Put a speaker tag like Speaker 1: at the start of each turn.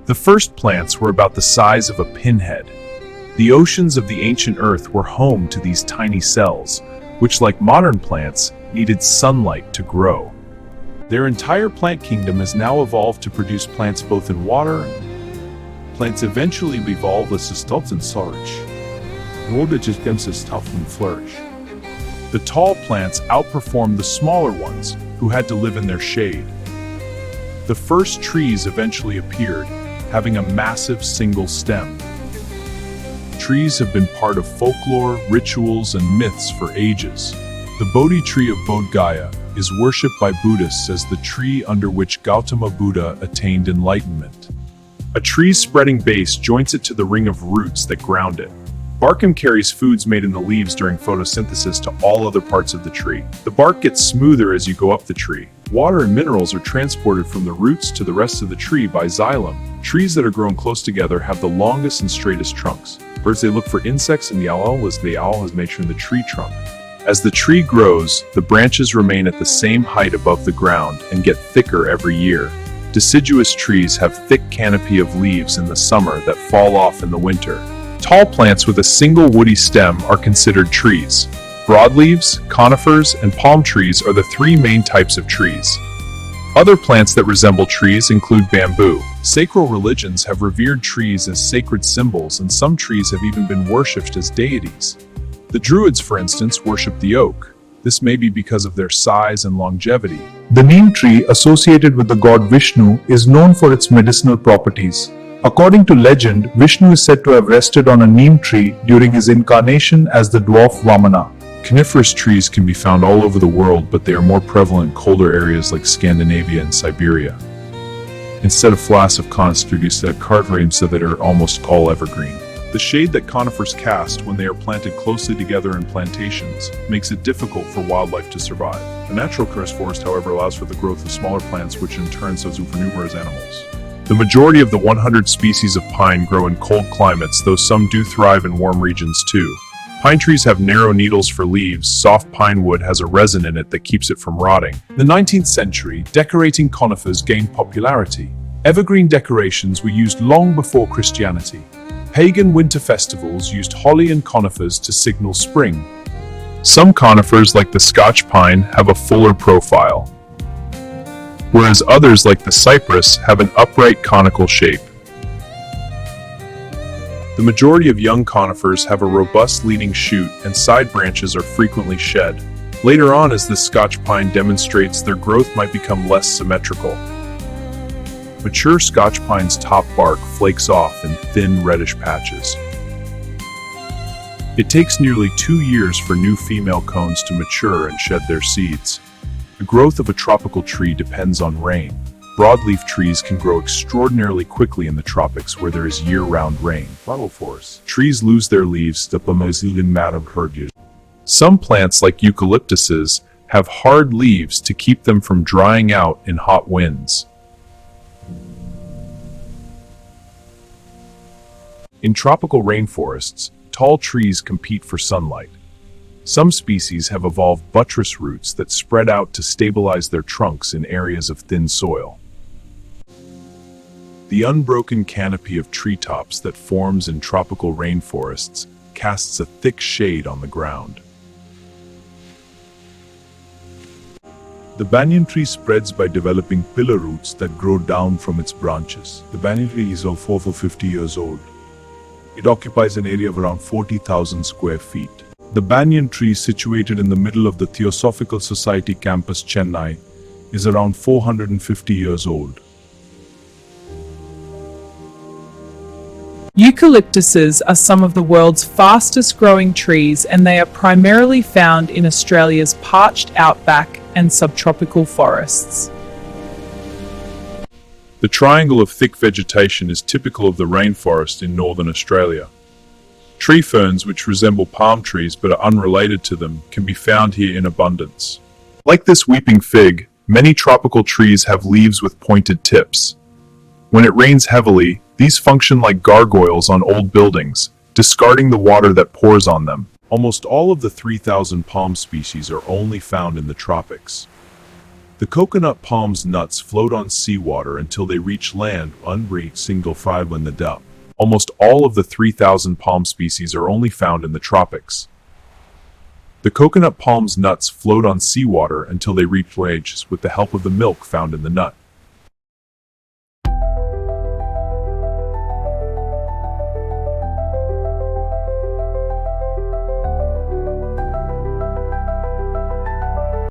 Speaker 1: The first plants were about the size of a pinhead. The oceans of the ancient Earth were home to these tiny cells, which, like modern plants, needed sunlight to grow. Their entire plant kingdom has now evolved to produce plants both in water. Plants eventually evolve as stops and storage, in order to them to stop and flourish. The tall plants outperformed the smaller ones, who had to live in their shade. The first trees eventually appeared, having a massive single stem. Trees have been part of folklore, rituals, and myths for ages. The Bodhi tree of Bodh Gaya is worshipped by Buddhists as the tree under which Gautama Buddha attained enlightenment. A tree's spreading base joints it to the ring of roots that ground it. Bark carries foods made in the leaves during photosynthesis to all other parts of the tree. The bark gets smoother as you go up the tree. Water and minerals are transported from the roots to the rest of the tree by xylem. Trees that are grown close together have the longest and straightest trunks. Birds, they look for insects, and the owl has made sure in the tree trunk. As the tree grows, the branches remain at the same height above the ground and get thicker every year. Deciduous trees have thick canopy of leaves in the summer that fall off in the winter. Tall plants with a single woody stem are considered trees. Broadleaves, conifers, and palm trees are the three main types of trees. Other plants that resemble trees include bamboo. Sacred religions have revered trees as sacred symbols, and some trees have even been worshipped as deities. The Druids, for instance, worship the oak. This may be because of their size and longevity.
Speaker 2: The neem tree, associated with the god Vishnu, is known for its medicinal properties. According to legend, Vishnu is said to have rested on a neem tree during his incarnation as the dwarf Vamana.
Speaker 1: Coniferous trees can be found all over the world, but they are more prevalent in colder areas like Scandinavia and Siberia. Instead of flasks of conifers that cartwrights that are almost all evergreen. The shade that conifers cast when they are planted closely together in plantations makes it difficult for wildlife to survive. A natural crest forest, however, allows for the growth of smaller plants, which in turn serves for numerous animals. The majority of the 100 species of pine grow in cold climates, though some do thrive in warm regions too. Pine trees have narrow needles for leaves. Soft pine wood has a resin in it that keeps it from rotting. In the 19th century, decorating conifers gained popularity. Evergreen decorations were used long before Christianity. Pagan winter festivals used holly and conifers to signal spring. Some conifers, like the Scotch pine, have a fuller profile, whereas others, like the cypress, have an upright conical shape. The majority of young conifers have a robust leading shoot, and side branches are frequently shed. Later on, as the Scotch pine demonstrates, their growth might become less symmetrical. Mature Scotch pine's top bark flakes off in thin reddish patches. It takes nearly 2 years for new female cones to mature and shed their seeds. The growth of a tropical tree depends on rain. Broadleaf trees can grow extraordinarily quickly in the tropics where there is year-round rain. Trees lose their leaves. Some plants, like eucalyptuses, have hard leaves to keep them from drying out in hot winds. In tropical rainforests, tall trees compete for sunlight. Some species have evolved buttress roots that spread out to stabilize their trunks in areas of thin soil. The unbroken canopy of treetops that forms in tropical rainforests casts a thick shade on the ground. The banyan tree spreads by developing pillar roots that grow down from its branches. The banyan tree is over 50 years old. It occupies an area of around 40,000 square feet. The banyan tree, situated in the middle of the Theosophical Society campus, Chennai, is around 450 years old.
Speaker 3: Eucalyptuses are some of the world's fastest growing trees, and they are primarily found in Australia's parched outback and subtropical forests.
Speaker 1: The triangle of thick vegetation is typical of the rainforest in northern Australia. Tree ferns, which resemble palm trees but are unrelated to them, can be found here in abundance. Like this weeping fig, many tropical trees have leaves with pointed tips. When it rains heavily, these function like gargoyles on old buildings, discarding the water that pours on them. Almost all of the 3,000 palm species are only found in the tropics. The coconut palm's nuts float on seawater until they reach land unreached single in the depth. Almost all of the 3,000 palm species are only found in the tropics. The coconut palm's nuts float on seawater until they reach waves with the help of the milk found in the nut.